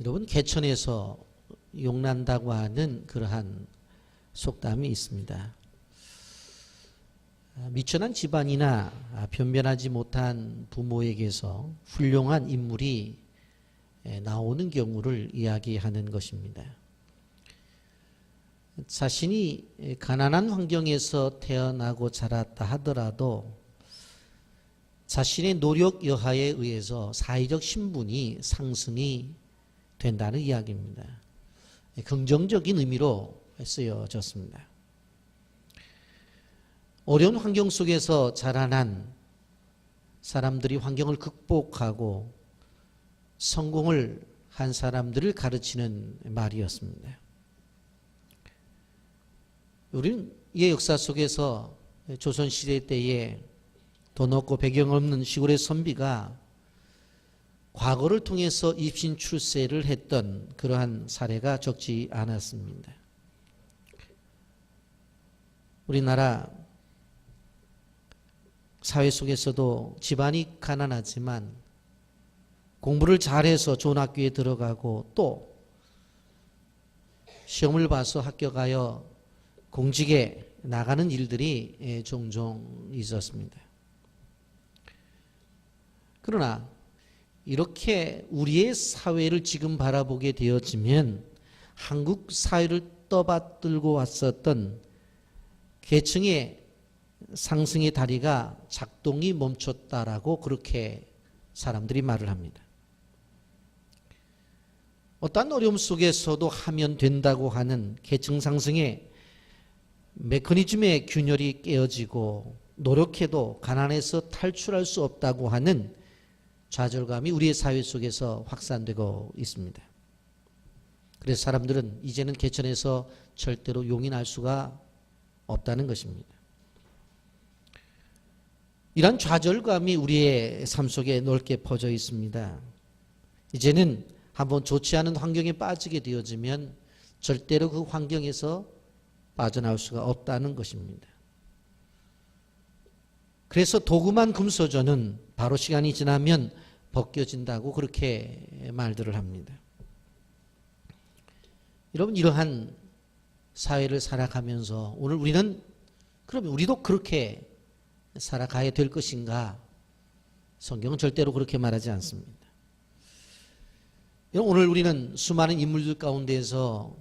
여러분, 개천에서 용난다고 하는 그러한 속담이 있습니다. 미천한 집안이나 변변하지 못한 부모에게서 훌륭한 인물이 나오는 경우를 이야기하는 것입니다. 자신이 가난한 환경에서 태어나고 자랐다 하더라도 자신의 노력 여하에 의해서 사회적 신분이 상승이 된다는 이야기입니다. 긍정적인 의미로 쓰여졌습니다. 어려운 환경 속에서 자라난 사람들이 환경을 극복하고 성공을 한 사람들을 가르치는 말이었습니다. 우리는 이 역사 속에서 조선시대 때에 돈 없고 배경 없는 시골의 선비가 과거를 통해서 입신 출세를 했던 그러한 사례가 적지 않았습니다. 우리나라 사회 속에서도 집안이 가난하지만 공부를 잘해서 좋은 학교에 들어가고 또 시험을 봐서 합격하여 공직에 나가는 일들이 종종 있었습니다. 그러나 이렇게 우리의 사회를 지금 바라보게 되어지면 한국 사회를 떠받들고 왔었던 계층의 상승의 다리가 작동이 멈췄다라고 그렇게 사람들이 말을 합니다. 어떠한 어려움 속에서도 하면 된다고 하는 계층 상승의 메커니즘의 균열이 깨어지고 노력해도 가난에서 탈출할 수 없다고 하는 좌절감이 우리의 사회 속에서 확산되고 있습니다. 그래서 사람들은 이제는 개천에서 절대로 용인할 수가 없다는 것입니다. 이런 좌절감이 우리의 삶 속에 넓게 퍼져 있습니다. 이제는 한번 좋지 않은 환경에 빠지게 되어지면 절대로 그 환경에서 빠져나올 수가 없다는 것입니다. 그래서 도구만 금서전은 바로 시간이 지나면 벗겨진다고 그렇게 말들을 합니다. 여러분, 이러한 사회를 살아가면서 오늘 우리는 그러면 우리도 그렇게 살아가야 될 것인가? 성경은 절대로 그렇게 말하지 않습니다. 오늘 우리는 수많은 인물들 가운데서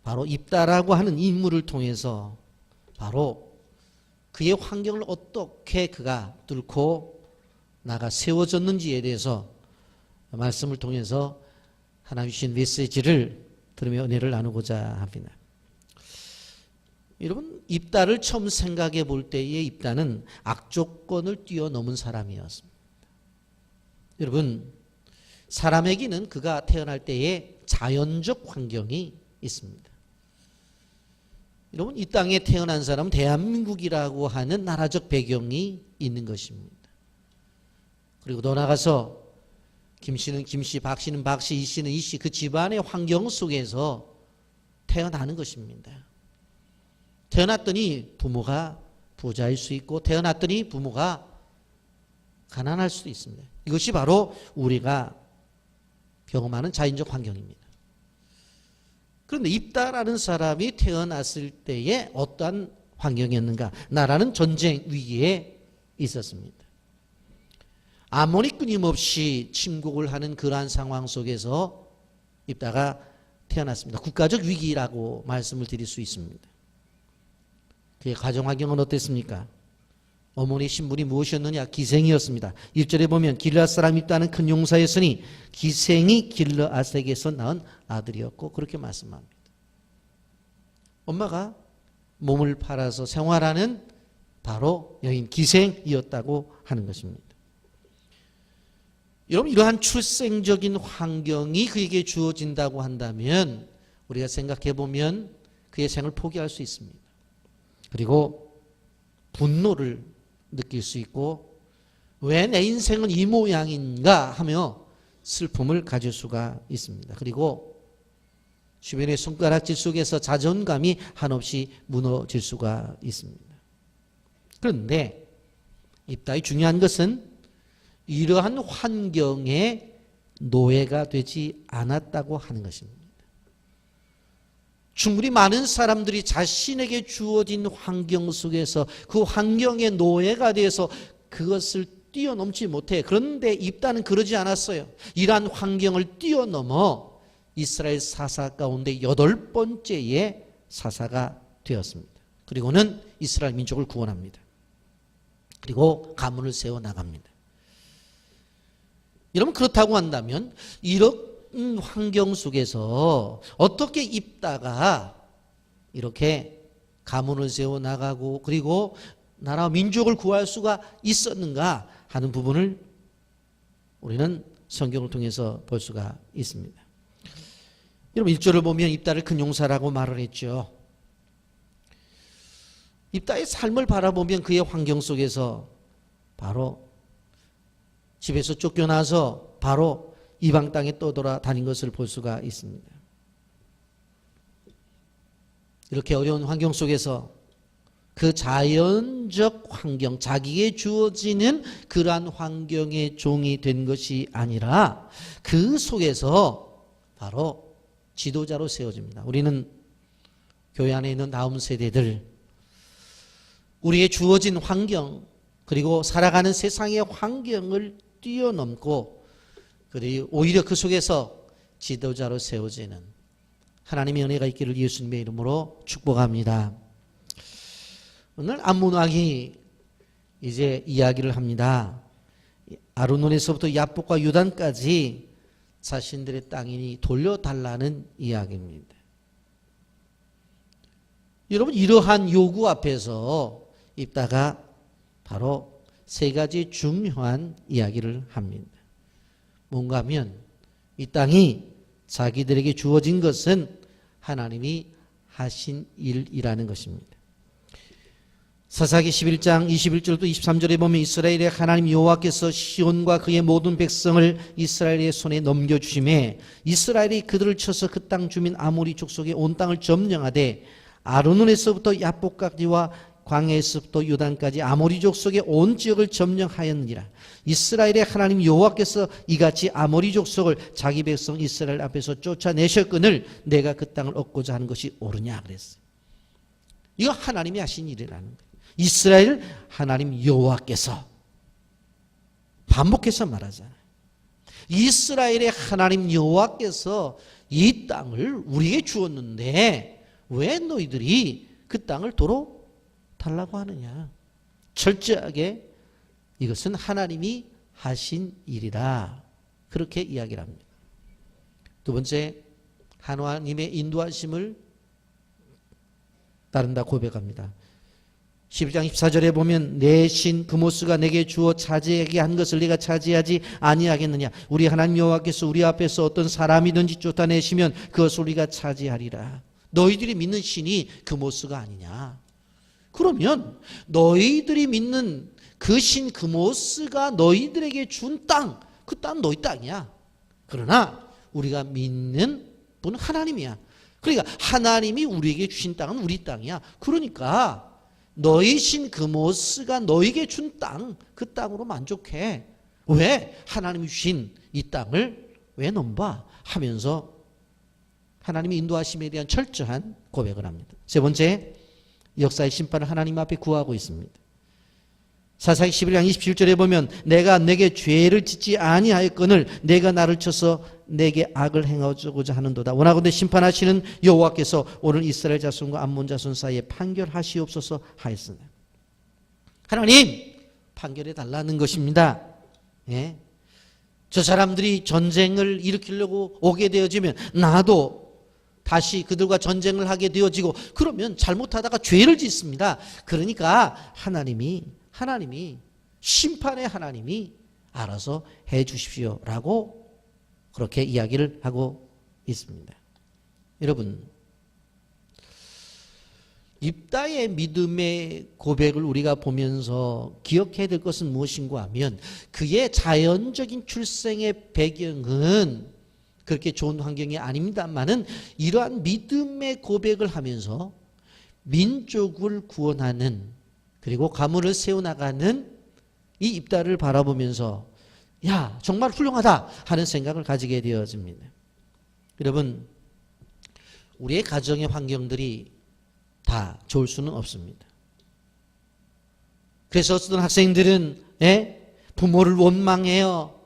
바로 입다라고 하는 인물을 통해서 바로 그의 환경을 어떻게 그가 뚫고 나가 세워졌는지에 대해서 말씀을 통해서 하나님 주신 메시지를 들으며 은혜를 나누고자 합니다. 여러분, 입다를 처음 생각해 볼 때의 입다는 악조건을 뛰어넘은 사람이었습니다. 여러분, 사람에게는 그가 태어날 때의 자연적 환경이 있습니다. 여러분, 이 땅에 태어난 사람은 대한민국이라고 하는 나라적 배경이 있는 것입니다. 그리고 더 나아가서 김씨는 김씨, 박씨는 박씨, 이씨는 이씨, 그 집안의 환경 속에서 태어나는 것입니다. 태어났더니 부모가 부자일 수 있고 태어났더니 부모가 가난할 수도 있습니다. 이것이 바로 우리가 경험하는 자연적 환경입니다. 그런데 입다라는 사람이 태어났을 때에 어떠한 환경이었는가? 나라는 전쟁 위기에 있었습니다. 아몬이 끊임없이 침공을 하는 그러한 상황 속에서 입다가 태어났습니다. 국가적 위기라고 말씀을 드릴 수 있습니다. 그의 가정 환경은 어땠습니까? 어머니 신분이 무엇이었느냐? 기생이었습니다. 1절에 보면 길르앗 사람 입다는 큰 용사였으니 기생이 길르앗에게서 낳은 아들이었고 그렇게 말씀합니다. 엄마가 몸을 팔아서 생활하는 바로 여인 기생이었다고 하는 것입니다. 여러분, 이러한 출생적인 환경이 그에게 주어진다고 한다면 우리가 생각해 보면 그의 생을 포기할 수 있습니다. 그리고 분노를 느낄 수 있고 왜 내 인생은 이 모양인가 하며 슬픔을 가질 수가 있습니다. 그리고 주변의 손가락질 속에서 자존감이 한없이 무너질 수가 있습니다. 그런데 입다의 중요한 것은 이러한 환경에 노예가 되지 않았다고 하는 것입니다. 충분히 많은 사람들이 자신에게 주어진 환경 속에서 그 환경의 노예가 되어서 그것을 뛰어넘지 못해. 그런데 입다는 그러지 않았어요. 이러한 환경을 뛰어넘어 이스라엘 사사 가운데 8번째의 사사가 되었습니다. 그리고는 이스라엘 민족을 구원합니다. 그리고 가문을 세워 나갑니다. 여러분, 그렇다고 한다면 이런 환경 속에서 어떻게 입다가 이렇게 가문을 세워 나가고 그리고 나라와 민족을 구할 수가 있었는가 하는 부분을 우리는 성경을 통해서 볼 수가 있습니다. 여러분, 1절을 보면 입다를 큰 용사라고 말을 했죠. 입다의 삶을 바라보면 그의 환경 속에서 바로 집에서 쫓겨나서 바로 이방 땅에 떠돌아다닌 것을 볼 수가 있습니다. 이렇게 어려운 환경 속에서 그 자연적 환경, 자기에 주어지는 그러한 환경의 종이 된 것이 아니라 그 속에서 바로 지도자로 세워집니다. 우리는 교회 안에 있는 다음 세대들, 우리의 주어진 환경 그리고 살아가는 세상의 환경을 뛰어넘고 그리고 오히려 그 속에서 지도자로 세워지는 하나님의 은혜가 있기를 예수님의 이름으로 축복합니다. 오늘 암몬왕이 이제 이야기를 합니다. 아르논에서부터 야복과 유단까지 자신들의 땅이니 돌려달라는 이야기입니다. 여러분, 이러한 요구 앞에서 입다가 바로 세 가지 중요한 이야기를 합니다. 뭔가 하면 이 땅이 자기들에게 주어진 것은 하나님이 하신 일이라는 것입니다. 사사기 11장 21절부터 23절에 보면 이스라엘의 하나님 여호와께서 시온과 그의 모든 백성을 이스라엘의 손에 넘겨주심에 이스라엘이 그들을 쳐서 그 땅 주민 아모리 족속의 온 땅을 점령하되 아르논에서부터 야복까지와 광야에서부터 유단까지 아모리 족속의 온 지역을 점령하였느니라. 이스라엘의 하나님 여호와께서 이같이 아모리 족속을 자기 백성 이스라엘 앞에서 쫓아내셨거늘 내가 그 땅을 얻고자 하는 것이 옳으냐 그랬어요. 이거 하나님이 하신 일이라는 거예요. 이스라엘 하나님 여호와께서 반복해서 말하잖아요. 이스라엘의 하나님 여호와께서 이 땅을 우리에게 주었는데 왜 너희들이 그 땅을 도로 달라고 하느냐. 철저하게 이것은 하나님이 하신 일이라 그렇게 이야기를 합니다. 두 번째, 하나님의 인도하심을 따른다 고백합니다. 12장 14절에 보면 내 신 그모스가 내게 주어 차지하게 한 것을 네가 차지하지 아니하겠느냐. 우리 하나님 여호와께서 우리 앞에서 어떤 사람이든지 쫓아내시면 그것을 우리가 차지하리라. 너희들이 믿는 신이 그모스가 아니냐. 그러면 너희들이 믿는 그 신 그모스가 너희들에게 준 땅, 그 땅은 너희 땅이야. 그러나 우리가 믿는 분은 하나님이야. 그러니까 하나님이 우리에게 주신 땅은 우리 땅이야. 그러니까 너희 신 그모스가 너에게 준 땅, 그 땅으로 만족해. 왜? 하나님이 주신 이 땅을 왜 넘봐? 하면서 하나님의 인도하심에 대한 철저한 고백을 합니다. 세 번째, 역사의 심판을 하나님 앞에 구하고 있습니다. 사사기 11장 27절에 보면 내가 내게 죄를 짓지 아니하였거늘 내가 나를 쳐서 내게 악을 행하고자 하는도다. 원하건대 심판하시는 여호와께서 오늘 이스라엘 자손과 암몬 자손 사이에 판결하시옵소서 하였으나. 하나님 판결해 달라는 것입니다. 예? 저 사람들이 전쟁을 일으키려고 오게 되어지면 나도 다시 그들과 전쟁을 하게 되어지고 그러면 잘못하다가 죄를 짓습니다. 그러니까 하나님이 심판의 하나님이 알아서 해 주십시오라고 그렇게 이야기를 하고 있습니다. 여러분, 입다의 믿음의 고백을 우리가 보면서 기억해야 될 것은 무엇인가 하면 그의 자연적인 출생의 배경은 그렇게 좋은 환경이 아닙니다만은 이러한 믿음의 고백을 하면서 민족을 구원하는 그리고 가문을 세워나가는 이 입다를 바라보면서 야, 정말 훌륭하다 하는 생각을 가지게 되어집니다. 여러분, 우리의 가정의 환경들이 다 좋을 수는 없습니다. 그래서 어떤 학생들은 부모를 원망해요.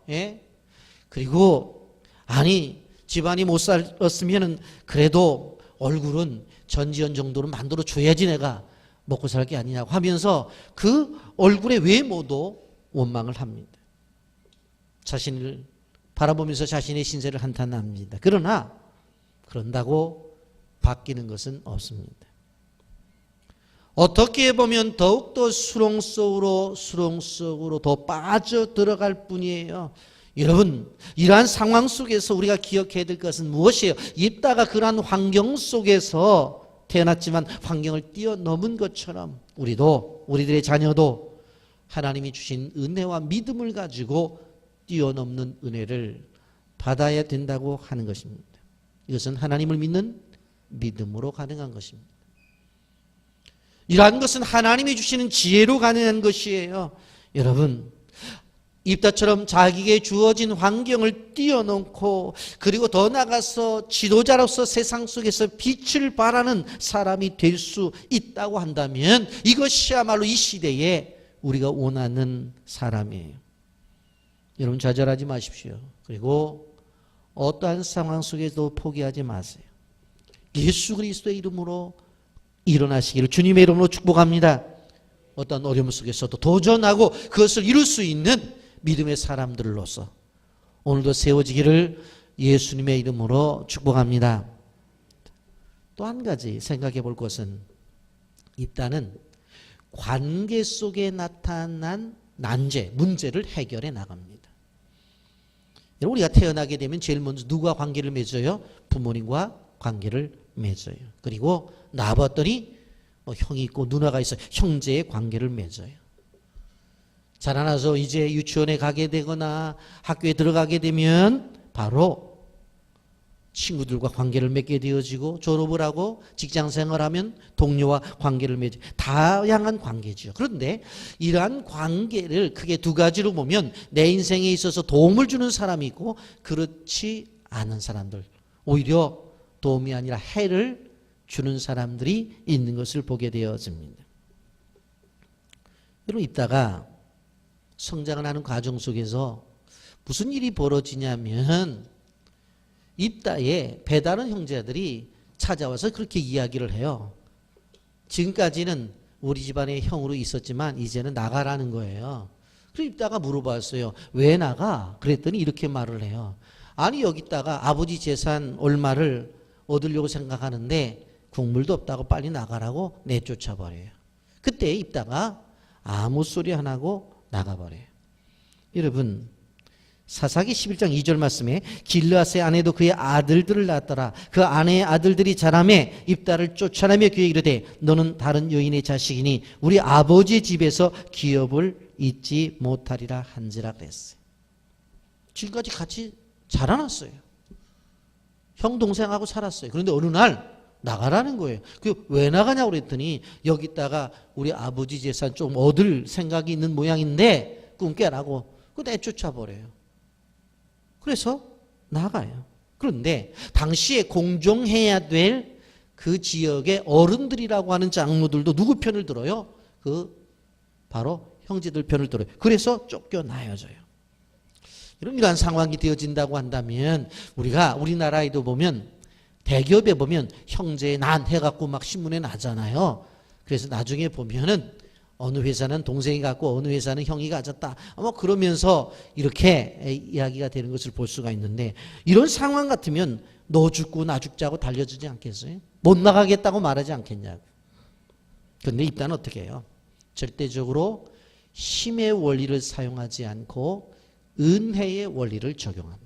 그리고 아니 집안이 못 살았으면 그래도 얼굴은 전지현 정도는 만들어 줘야지 내가 먹고 살 게 아니냐고 하면서 그 얼굴의 외모도 원망을 합니다. 자신을 바라보면서 자신의 신세를 한탄합니다. 그러나 그런다고 바뀌는 것은 없습니다. 어떻게 보면 더욱더 수렁 속으로 더 빠져 들어갈 뿐이에요. 여러분, 이러한 상황 속에서 우리가 기억해야 될 것은 무엇이에요? 입다가 그러한 환경 속에서 태어났지만 환경을 뛰어넘은 것처럼 우리들의 자녀도 하나님이 주신 은혜와 믿음을 가지고 뛰어넘는 은혜를 받아야 된다고 하는 것입니다. 이것은 하나님을 믿는 믿음으로 가능한 것입니다. 이러한 것은 하나님이 주시는 지혜로 가능한 것이에요. 여러분, 입다처럼 자기에게 주어진 환경을 뛰어넘고 그리고 더 나아가서 지도자로서 세상 속에서 빛을 발하는 사람이 될 수 있다고 한다면 이것이야말로 이 시대에 우리가 원하는 사람이에요. 여러분, 좌절하지 마십시오. 그리고 어떠한 상황 속에도 포기하지 마세요. 예수 그리스도의 이름으로 일어나시기를 주님의 이름으로 축복합니다. 어떤 어려움 속에서도 도전하고 그것을 이룰 수 있는 믿음의 사람들로서 오늘도 세워지기를 예수님의 이름으로 축복합니다. 또 한 가지 생각해 볼 것은 입다는 관계 속에 나타난 난제, 문제를 해결해 나갑니다. 여러분, 우리가 태어나게 되면 제일 먼저 누구와 관계를 맺어요? 부모님과 관계를 맺어요. 그리고 낳아봤더니 형이 있고 누나가 있어 형제의 관계를 맺어요. 자라나서 이제 유치원에 가게 되거나 학교에 들어가게 되면 바로 친구들과 관계를 맺게 되어지고 졸업을 하고 직장 생활하면 동료와 관계를 맺어요. 다양한 관계죠. 그런데 이러한 관계를 크게 두 가지로 보면 내 인생에 있어서 도움을 주는 사람이 있고 그렇지 않은 사람들, 오히려 도움이 아니라 해를 주는 사람들이 있는 것을 보게 되어집니다. 여러분, 있다가 성장을 하는 과정 속에서 무슨 일이 벌어지냐면 입다에 배다른 형제들이 찾아와서 그렇게 이야기를 해요. 지금까지는 우리 집안의 형으로 있었지만 이제는 나가라는 거예요. 그래서 입다가 물어봤어요. 왜 나가? 그랬더니 이렇게 말을 해요. 아니, 여기다가 아버지 재산 얼마를 얻으려고 생각하는데 국물도 없다고 빨리 나가라고 내쫓아버려요. 그때 입다가 아무 소리 안 하고 나가버려요. 여러분, 사사기 11장 2절 말씀에 길르앗의 아내도 그의 아들들을 낳았더라. 그 아내의 아들들이 자라매 입다를 쫓아내며 그에게 이르되 너는 다른 여인의 자식이니 우리 아버지 집에서 기업을 잊지 못하리라 한지라 그랬어요. 지금까지 같이 자라났어요. 형 동생하고 살았어요. 그런데 어느 날 나가라는 거예요. 그 왜 나가냐고 그랬더니 여기다가 우리 아버지 재산 좀 얻을 생각이 있는 모양인데 꿈 깨라고 그 내쫓아 버려요. 그래서 나가요. 그런데 당시에 공정해야 될 그 지역의 어른들이라고 하는 장로들도 누구 편을 들어요? 바로 형제들 편을 들어요. 그래서 쫓겨나야져요. 이런 상황이 되어진다고 한다면 우리가 우리나라에도 보면 대기업에 보면 형제의 난 해갖고 막 신문에 나잖아요. 그래서 나중에 보면은 어느 회사는 동생이 갖고 어느 회사는 형이 가졌다. 그러면서 이렇게 이야기가 되는 것을 볼 수가 있는데 이런 상황 같으면 너 죽고 나 죽자고 달려주지 않겠어요? 못 나가겠다고 말하지 않겠냐고. 그런데 입다는 어떻게 해요? 절대적으로 힘의 원리를 사용하지 않고 은혜의 원리를 적용합니다.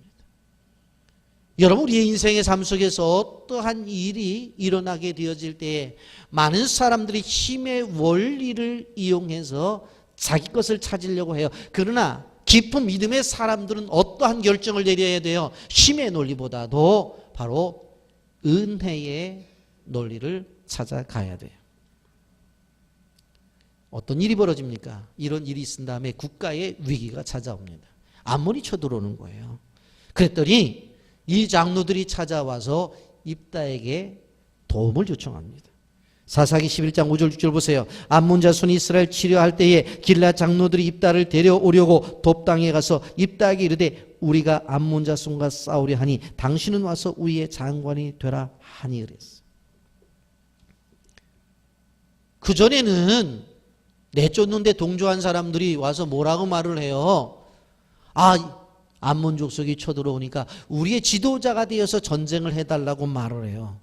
여러분, 우리의 인생의 삶 속에서 어떠한 일이 일어나게 되어질 때에 많은 사람들이 힘의 원리를 이용해서 자기 것을 찾으려고 해요. 그러나 깊은 믿음의 사람들은 어떠한 결정을 내려야 돼요? 힘의 논리보다도 바로 은혜의 논리를 찾아가야 돼요. 어떤 일이 벌어집니까? 이런 일이 있은 다음에 국가의 위기가 찾아옵니다. 암몬이 쳐들어오는 거예요. 그랬더니 이 장로들이 찾아와서 입다에게 도움을 요청합니다. 사사기 11장 5절 6절 보세요. 암몬 자손이 이스라엘 치려할 때에 길라 장로들이 입다를 데려오려고 돕당에 가서 입다에게 이르되 우리가 암몬 자손과 싸우려 하니 당신은 와서 우리의 장관이 되라 하니 그랬어. 그전에는 내쫓는데 동조한 사람들이 와서 뭐라고 말을 해요? 암몬 족속이 쳐들어오니까 우리의 지도자가 되어서 전쟁을 해달라고 말을 해요.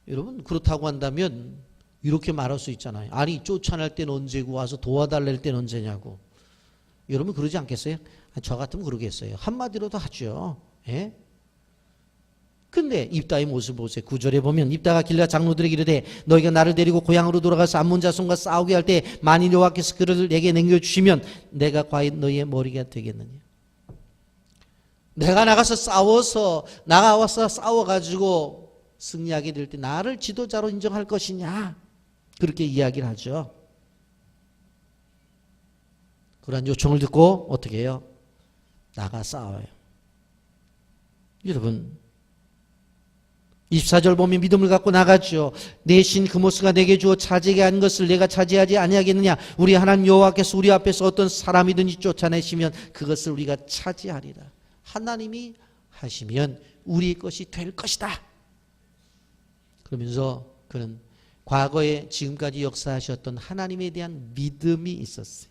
여러분 그렇다고 한다면 이렇게 말할 수 있잖아요. 아니 쫓아낼 때는 언제고 와서 도와달랄 때는 언제냐고. 여러분 그러지 않겠어요? 저 같으면 그러겠어요. 한마디로도 하죠. 예? 근데 입다의 모습 보세요. 9절에 보면 입다가 길앗 장로들에게 이르되 너희가 나를 데리고 고향으로 돌아가서 암몬 자손과 싸우게 할 때 만일 여호와께서 그를 내게 넘겨주시면 내가 과연 너희의 머리가 되겠느냐. 내가 나가서 싸워가지고 승리하게 될 때 나를 지도자로 인정할 것이냐 그렇게 이야기를 하죠. 그러한 요청을 듣고 어떻게 해요? 나가 싸워요. 여러분 24절 보면 믿음을 갖고 나갔죠. 내 신 그모스가 내게 주어 차지하게 한 것을 내가 차지하지 아니하겠느냐. 우리 하나님 여호와께서 우리 앞에서 어떤 사람이든지 쫓아내시면 그것을 우리가 차지하리라. 하나님이 하시면 우리의 것이 될 것이다. 그러면서 그는 과거에 지금까지 역사하셨던 하나님에 대한 믿음이 있었어요.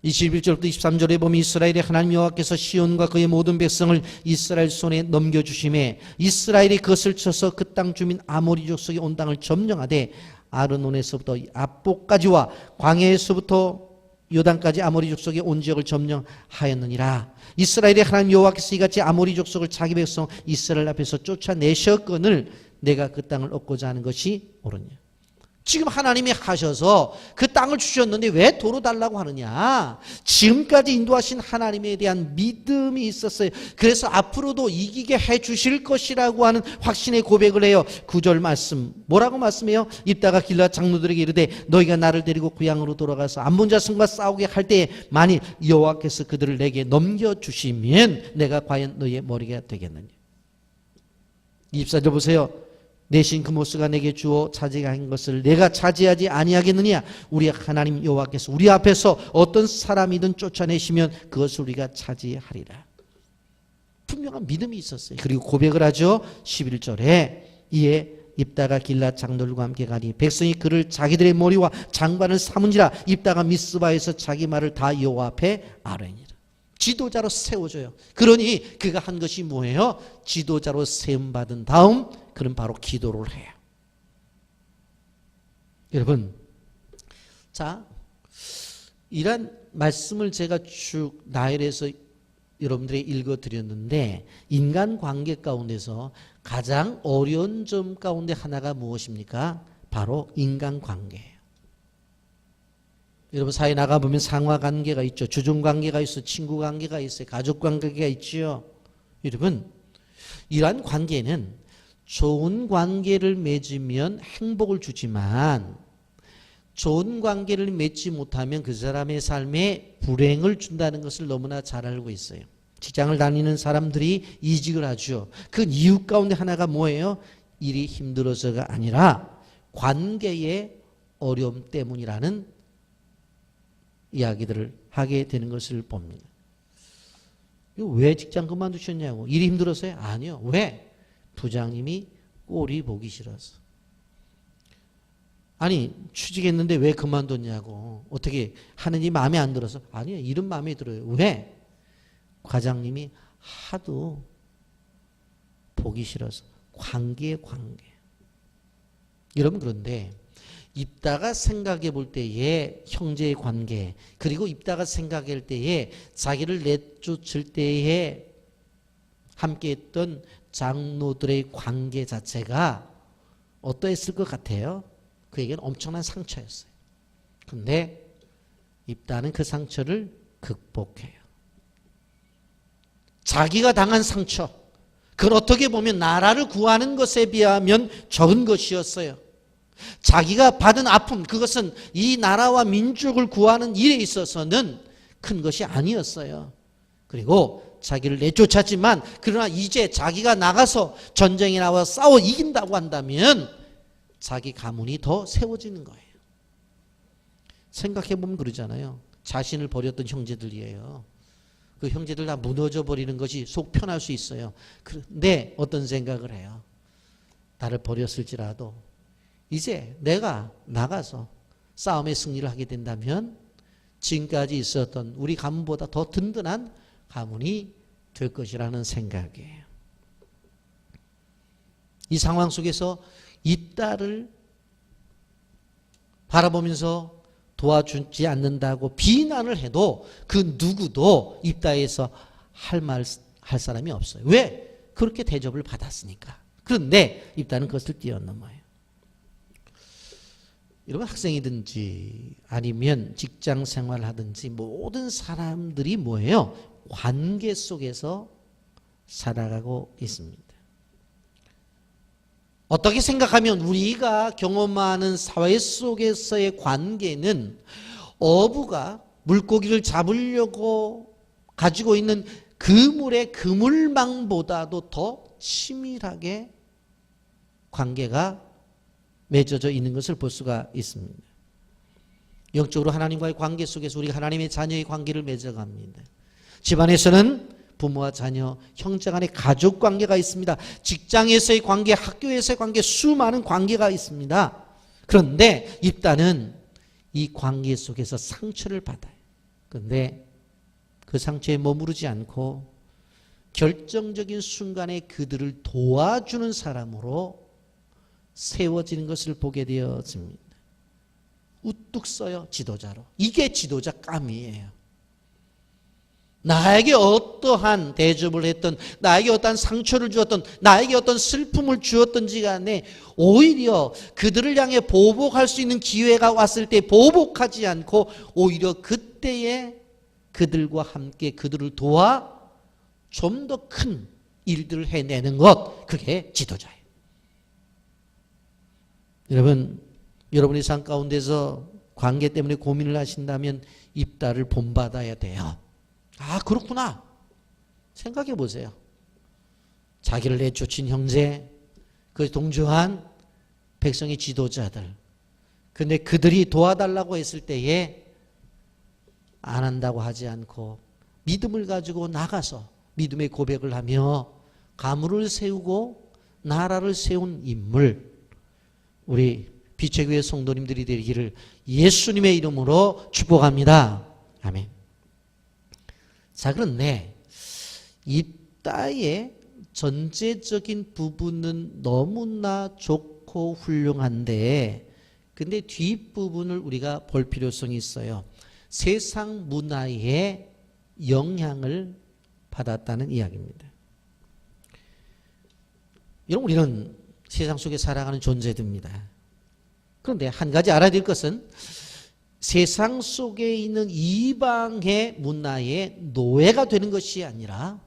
21절부터 23절에 보면 이스라엘의 하나님 여호와께서 시온과 그의 모든 백성을 이스라엘 손에 넘겨주심에 이스라엘이 그것을 쳐서 그 땅 주민 아모리 족속이 온 땅을 점령하되 아르논에서부터 압복까지와 광야에서부터 요단까지 아모리 족속이 온 지역을 점령하였느니라. 이스라엘의 하나님 여호와께서 이같이 아모리 족속을 자기 백성 이스라엘 앞에서 쫓아내셨거늘 내가 그 땅을 얻고자 하는 것이 옳으냐. 지금 하나님이 하셔서 그 땅을 주셨는데 왜 도로 달라고 하느냐. 지금까지 인도하신 하나님에 대한 믿음이 있었어요. 그래서 앞으로도 이기게 해 주실 것이라고 하는 확신의 고백을 해요. 9절 말씀 뭐라고 말씀해요? 입다가 길앗 장로들에게 이르되 너희가 나를 데리고 고향으로 돌아가서 암몬 자손과 싸우게 할 때에 만일 여호와께서 그들을 내게 넘겨주시면 내가 과연 너희의 머리가 되겠느냐. 24절 보세요. 내 신 그모스가 내게 주어 차지한 것을 내가 차지하지 아니하겠느냐. 우리 하나님 여호와께서 우리 앞에서 어떤 사람이든 쫓아내시면 그것을 우리가 차지하리라. 분명한 믿음이 있었어요. 그리고 고백을 하죠. 11절에 이에 입다가 길앗 장로들과 함께 가니 백성이 그를 자기들의 머리와 장관을 삼은지라. 입다가 미스바에서 자기 말을 다 여호와 앞에 아뢰니라. 지도자로 세워줘요. 그러니 그가 한 것이 뭐예요? 지도자로 세움받은 다음 그는 바로 기도를 해요. 여러분, 자, 이런 말씀을 제가 쭉 나열해서 여러분들이 읽어드렸는데 인간관계 가운데서 가장 어려운 점 가운데 하나가 무엇입니까? 바로 인간관계예요. 여러분 사회 나가보면 상하관계가 있죠. 주종관계가 있어요. 친구관계가 있어요. 가족관계가 있죠. 여러분 이러한 관계는 좋은 관계를 맺으면 행복을 주지만 좋은 관계를 맺지 못하면 그 사람의 삶에 불행을 준다는 것을 너무나 잘 알고 있어요. 직장을 다니는 사람들이 이직을 하죠. 그 이유 가운데 하나가 뭐예요? 일이 힘들어서가 아니라 관계의 어려움 때문이라는 이야기들을 하게 되는 것을 봅니다. 왜 직장 그만두셨냐고. 일이 힘들어서요? 아니요. 왜? 부장님이 꼴이 보기 싫어서. 아니 취직했는데 왜 그만뒀냐고. 어떻게 하는지 마음에 안 들어서. 아니요. 일은 마음에 들어요. 왜? 과장님이 하도 보기 싫어서. 관계. 여러분 그런데 입다가 생각해 볼 때에 형제의 관계 그리고 입다가 생각할 때에 자기를 내쫓을 때에 함께했던 장로들의 관계 자체가 어떠했을 것 같아요? 그에게는 엄청난 상처였어요. 그런데 입다는 그 상처를 극복해요. 자기가 당한 상처 그걸 어떻게 보면 나라를 구하는 것에 비하면 적은 것이었어요. 자기가 받은 아픔 그것은 이 나라와 민족을 구하는 일에 있어서는 큰 것이 아니었어요. 그리고 자기를 내쫓았지만 그러나 이제 자기가 나가서 전쟁에 나와 싸워 이긴다고 한다면 자기 가문이 더 세워지는 거예요. 생각해보면 그러잖아요. 자신을 버렸던 형제들이에요. 그 형제들 다 무너져 버리는 것이 속 편할 수 있어요. 그런데 어떤 생각을 해요? 나를 버렸을지라도 이제 내가 나가서 싸움의 승리를 하게 된다면 지금까지 있었던 우리 가문보다 더 든든한 가문이 될 것이라는 생각이에요. 이 상황 속에서 입다를 바라보면서 도와주지 않는다고 비난을 해도 그 누구도 입다에서 할 사람이 없어요. 왜? 그렇게 대접을 받았으니까. 그런데 입다는 그것을 뛰어넘어요. 여러분, 학생이든지 아니면 직장 생활하든지 모든 사람들이 뭐예요? 관계 속에서 살아가고 있습니다. 어떻게 생각하면 우리가 경험하는 사회 속에서의 관계는 어부가 물고기를 잡으려고 가지고 있는 그물의 그물망보다도 더 치밀하게 관계가 맺어져 있는 것을 볼 수가 있습니다. 영적으로 하나님과의 관계 속에서 우리가 하나님의 자녀의 관계를 맺어갑니다. 집안에서는 부모와 자녀, 형제 간의 가족 관계가 있습니다. 직장에서의 관계, 학교에서의 관계, 수많은 관계가 있습니다. 그런데 입다는 이 관계 속에서 상처를 받아요. 그런데 그 상처에 머무르지 않고 결정적인 순간에 그들을 도와주는 사람으로 세워지는 것을 보게 되어집니다. 우뚝 서요, 지도자로. 이게 지도자감이에요. 나에게 어떠한 대접을 했던, 나에게 어떠한 상처를 주었던, 나에게 어떤 슬픔을 주었던지 간에 오히려 그들을 향해 보복할 수 있는 기회가 왔을 때 보복하지 않고 오히려 그때에 그들과 함께 그들을 도와 좀 더 큰 일들을 해내는 것, 그게 지도자예요. 여러분, 여러분의 삶 가운데서 관계 때문에 고민을 하신다면 입다를 본받아야 돼요. 아, 그렇구나. 생각해 보세요. 자기를 내쫓은 형제, 그 동조한 백성의 지도자들. 근데 그들이 도와달라고 했을 때에 안 한다고 하지 않고 믿음을 가지고 나가서 믿음의 고백을 하며 가문을 세우고 나라를 세운 인물, 우리 빛의 교회 성도님들이 되기를 예수님의 이름으로 축복합니다. 아멘. 자, 그런데 입다의 전제적인 부분은 너무나 좋고 훌륭한데 근데 뒷부분을 우리가 볼 필요성이 있어요. 세상 문화의 영향을 받았다는 이야기입니다. 여러분, 우리는 세상 속에 살아가는 존재들입니다. 그런데 한 가지 알아야 될 것은 세상 속에 있는 이방의 문화의 노예가 되는 것이 아니라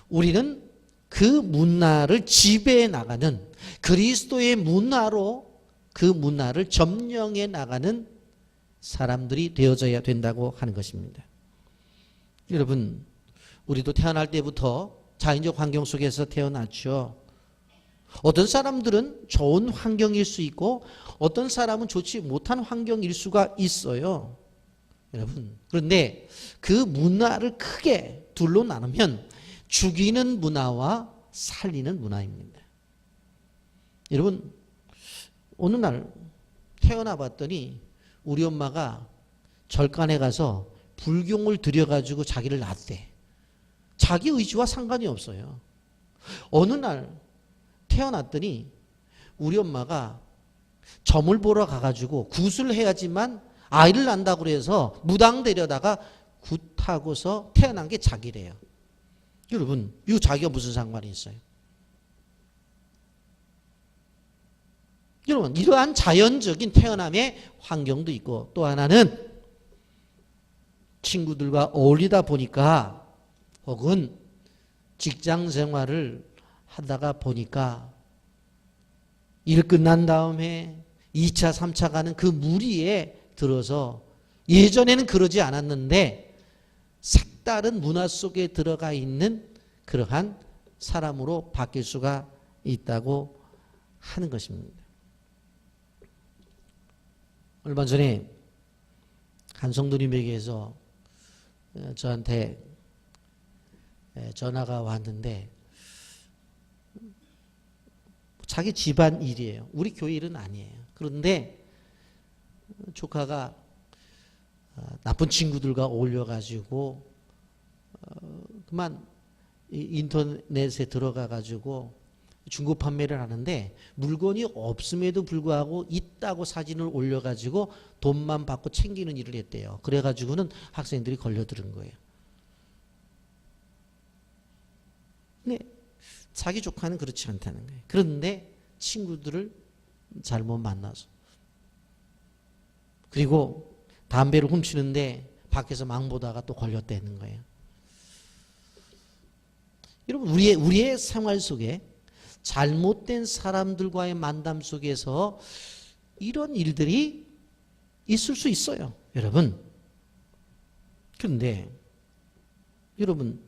우리는 그 문화를 지배해 나가는 그리스도의 문화로 그 문화를 점령해 나가는 사람들이 되어져야 된다고 하는 것입니다. 여러분, 우리도 태어날 때부터 자연적 환경 속에서 태어났죠. 어떤 사람들은 좋은 환경일 수 있고 어떤 사람은 좋지 못한 환경일 수가 있어요. 여러분, 그런데 그 문화를 크게 둘로 나누면 죽이는 문화와 살리는 문화입니다. 여러분, 어느 날 태어나 봤더니 우리 엄마가 절간에 가서 불경을 들여가지고 자기를 낳았대. 자기 의지와 상관이 없어요. 어느 날 태어났더니 우리 엄마가 점을 보러 가가지고 굿을 해야지만 아이를 낳는다고 그래서 무당 데려다가 굿하고서 태어난 게 자기래요. 여러분, 이거 자기가 무슨 상관이 있어요? 여러분, 이러한 자연적인 태어남의 환경도 있고 또 하나는 친구들과 어울리다 보니까 혹은 직장 생활을 하다가 보니까 일 끝난 다음에 2차, 3차 가는 그 무리에 들어서 예전에는 그러지 않았는데 다른 문화 속에 들어가 있는 그러한 사람으로 바뀔 수가 있다고 하는 것입니다. 얼마 전에 한 성도님에게서 저한테 전화가 왔는데 자기 집안 일이에요. 우리 교회 일은 아니에요. 그런데 조카가 나쁜 친구들과 어울려가지고 그만 인터넷에 들어가가지고 중고 판매를 하는데 물건이 없음에도 불구하고 있다고 사진을 올려가지고 돈만 받고 챙기는 일을 했대요. 그래가지고는 학생들이 걸려들은 거예요. 네, 자기 조카는 그렇지 않다는 거예요. 그런데 친구들을 잘못 만나서 그리고 담배를 훔치는데 밖에서 망 보다가 또 걸렸다는 거예요. 여러분 우리의 생활 속에 잘못된 사람들과의 만남 속에서 이런 일들이 있을 수 있어요. 여러분. 그런데 여러분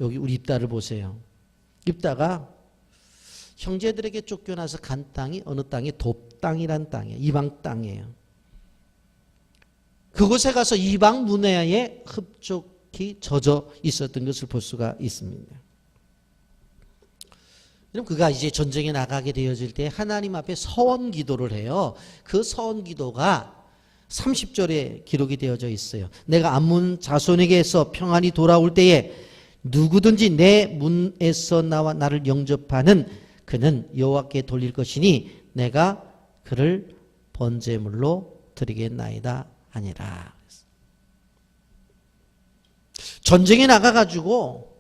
여기 우리 입다를 보세요. 입다가 형제들에게 쫓겨나서 간 땅이 어느 땅이 돕땅이란 땅이에요. 이방 땅이에요. 그곳에 가서 이방 문화에 흡족히 젖어 있었던 것을 볼 수가 있습니다. 그럼 그가 이제 전쟁에 나가게 되어질 때 하나님 앞에 서원 기도를 해요. 그 서원 기도가 30절에 기록이 되어져 있어요. 내가 암몬 자손에게서 평안히 돌아올 때에 누구든지 내 문에서 나와 나를 영접하는 그는 여호와께 돌릴 것이니 내가 그를 번제물로 드리겠나이다 아니라. 전쟁에 나가가지고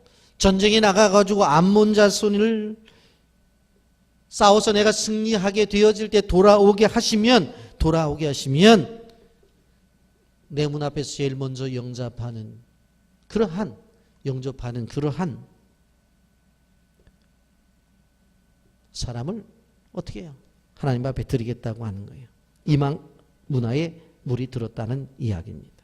암몬 자손을 싸워서 내가 승리하게 되어질 때 돌아오게 하시면 내 문 앞에서 제일 먼저 영접하는 그러한 사람을 어떻게 해요? 하나님 앞에 드리겠다고 하는 거예요. 이방 문화에 물이 들었다는 이야기입니다.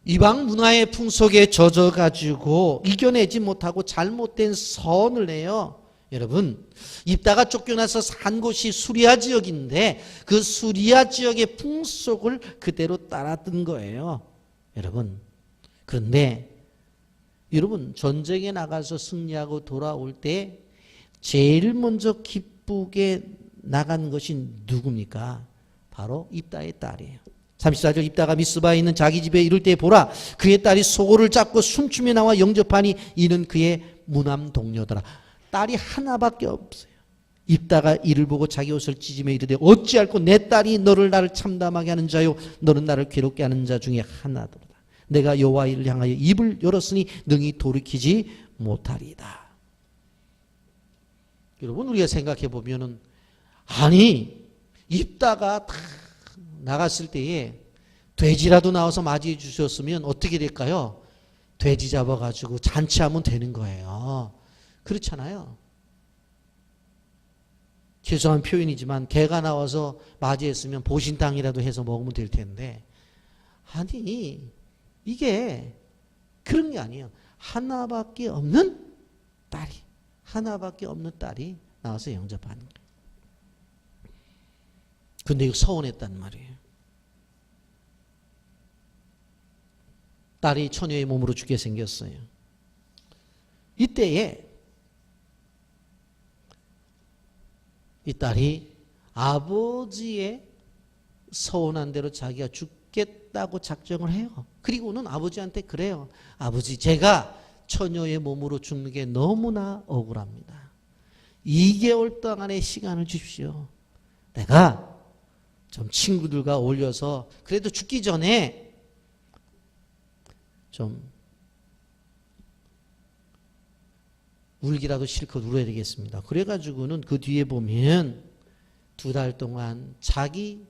이방 문화의 풍속에 젖어가지고 이겨내지 못하고 잘못된 선을 해요. 여러분, 입다가 쫓겨나서 산 곳이 수리아 지역인데 그 수리아 지역의 풍속을 그대로 따랐던 거예요. 여러분, 그런데 여러분 전쟁에 나가서 승리하고 돌아올 때 제일 먼저 기쁘게 나간 것이 누굽니까? 바로 입다의 딸이에요. 34절 입다가 미스바에 있는 자기 집에 이를 때 보라 그의 딸이 소고를 잡고 춤추며 나와 영접하니 이는 그의 무남 동료더라. 딸이 하나밖에 없어요. 입다가 이를 보고 자기 옷을 찢으며 이르되 어찌할꼬 내 딸이 나를 참담하게 하는 자요 너는 나를 괴롭게 하는 자 중에 하나더라. 내가 여호와를 향하여 입을 열었으니 능히 돌이키지 못하리이다. 여러분 우리가 생각해 보면은 아니 입다가 다 나갔을 때에 돼지라도 나와서 맞이해 주셨으면 어떻게 될까요? 돼지 잡아가지고 잔치하면 되는 거예요. 그렇잖아요. 죄송한 표현이지만 개가 나와서 맞이했으면 보신탕이라도 해서 먹으면 될 텐데 아니 이게 그런 게 아니에요. 하나밖에 없는 딸이 나와서 영접하는 거예요. 근데 이거 서운했단 말이에요. 딸이 처녀의 몸으로 죽게 생겼어요. 이때에 이 딸이 아버지의 서운한 대로 자기가 죽겠다고 작정을 해요. 그리고는 아버지한테 그래요. 아버지, 제가 처녀의 몸으로 죽는 게 너무나 억울합니다. 2개월 동안의 시간을 주십시오. 내가 좀 친구들과 어울려서 그래도 죽기 전에 좀 울기라도 실컷 울어야 되겠습니다. 그래가지고는 그 뒤에 보면 2달 동안 자기가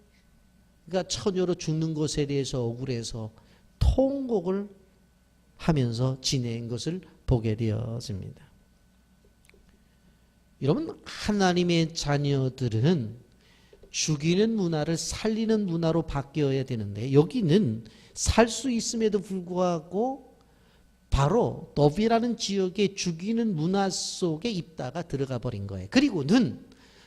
처녀로 죽는 것에 대해서 억울해서 통곡을 하면서 지낸 것을 보게 되었습니다. 여러분, 하나님의 자녀들은 죽이는 문화를 살리는 문화로 바뀌어야 되는데 여기는 살 수 있음에도 불구하고 바로 더비라는 지역의 죽이는 문화 속에 입다가 들어가 버린 거예요. 그리고는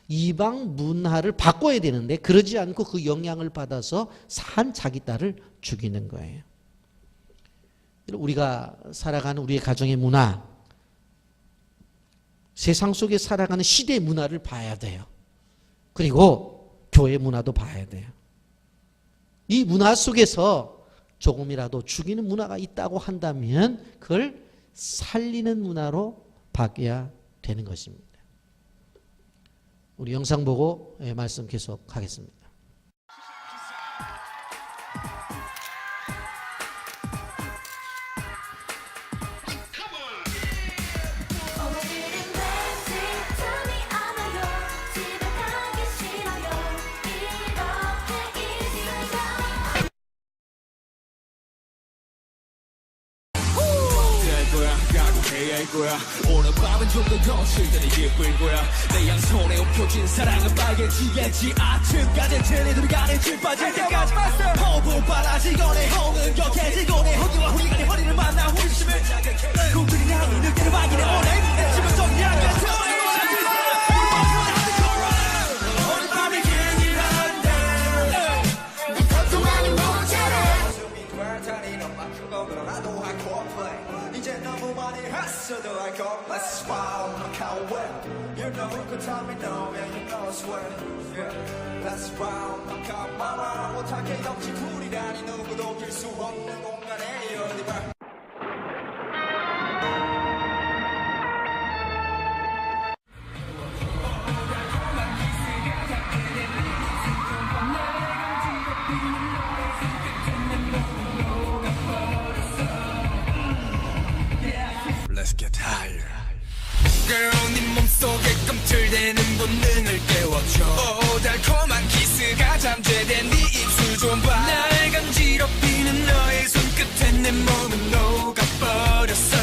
이방 문화를 바꿔야 되는데 그러지 않고 그 영향을 받아서 산 자기 딸을 죽이는 거예요. 우리가 살아가는 우리의 가정의 문화, 세상 속에 살아가는 시대 문화를 봐야 돼요. 그리고 교회 문화도 봐야 돼요. 이 문화 속에서 조금이라도 죽이는 문화가 있다고 한다면 그걸 살리는 문화로 바뀌어야 되는 것입니다. 우리 영상 보고 말씀 계속하겠습니다. 거야. 오늘 밤은 좀 더 거칠 때는 예쁠 거야. 내 양손에 엎혀진 사랑은 빨개지겠지. 아침까지 쟤네들이 가는 길 빠질 때까지 허브 빨아지고 내 홍은 격해지고 내 허기와 후리가 내 허리를 만나 호기심을 자극해. 꿈들이 향이 늑대를 발견해 오늘 집은 좀 약간 오늘 밤이 길긴 한데 내 것도 많이 모자라 숨이 돌다니 너만 그거로 나도 하고 이제 너무 많이 했어도 I go let's wow I can't wait you know who could tell me no yeah you know I swear yeah let's wow I can't 말아 못하게 역시 불이라니 누구도 길 수 없는 공간에 어디 봐 Let's get higher. Girl, 네 몸속에 꿈틀대는 본능을 깨워줘. 달콤한 키스가 잠재된 네 입술 좀 봐. 날 간지럽히는 너의 손끝에 내 몸은 녹아버렸어.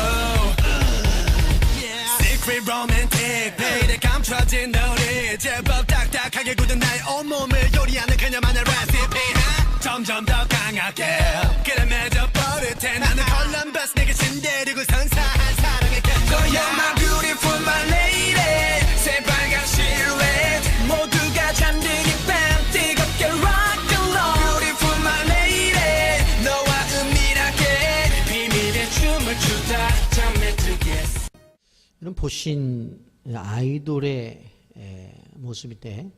Secret romantic, baby 감춰진 너를 제법 딱딱하게 굳은 나의 온몸을 요리하는 그녀만의 recipe. 점점 더 강하게 그래 맺어 버릇해. 나는 콜럼버스 내게 신데리고 선사한 사랑의 So you're my beautiful my lady 새빨간 silhouette 모두가 잠들기 밤 뜨겁게 rock along Beautiful my lady 너와 은밀하게 비밀의 춤을 추다 잠에 들겠어. 여러분 보신 아이돌의 모습인데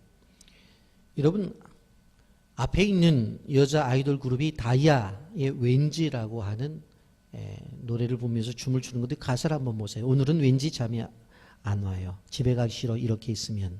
여러분 앞에 있는 여자 아이돌 그룹이 다이아의 왠지라고 하는 노래를 보면서 춤을 추는 건데 가사를 한번 보세요. 오늘은 왠지 잠이 안 와요. 집에 가기 싫어 이렇게 있으면.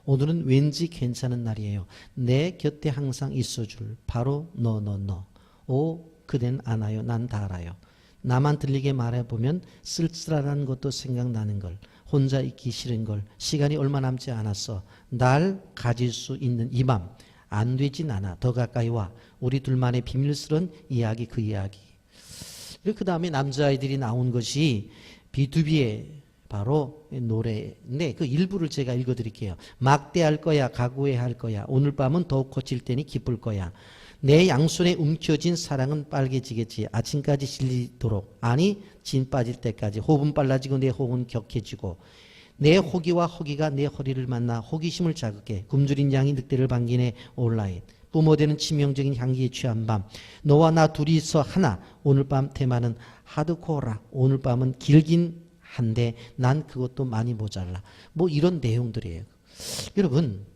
오늘은 왠지 괜찮은 날이에요. 내 곁에 항상 있어줄 바로 너. 오 그댄 안 와요. 난 다 알아요. 나만 들리게 말해보면 쓸쓸한 것도 생각나는 걸. 혼자 있기 싫은 걸. 시간이 얼마 남지 않았어. 날 가질 수 있는 이 맘. 안 되진 않아. 더 가까이 와. 우리 둘만의 비밀스러운 이야기 그 이야기. 그 다음에 남자아이들이 나온 것이 B2B의 바로 노래인데 그 일부를 제가 읽어드릴게요. 막대할 거야. 각오해야 할 거야. 오늘 밤은 더욱 거칠 테니 기쁠 거야. 내 양손에 움켜진 사랑은 빨개지겠지. 아침까지 질리도록. 아니 진 빠질 때까지. 호흡은 빨라지고 내 호흡은 격해지고. 내 호기와 허기가 내 허리를 만나 호기심을 자극해. 굶주린 양이 늑대를 반기네 온라인. 뿜어대는 치명적인 향기에 취한 밤. 너와 나 둘이서 하나. 오늘 밤 테마는 하드코어라. 오늘 밤은 길긴 한데 난 그것도 많이 모자라. 뭐 이런 내용들이에요. 여러분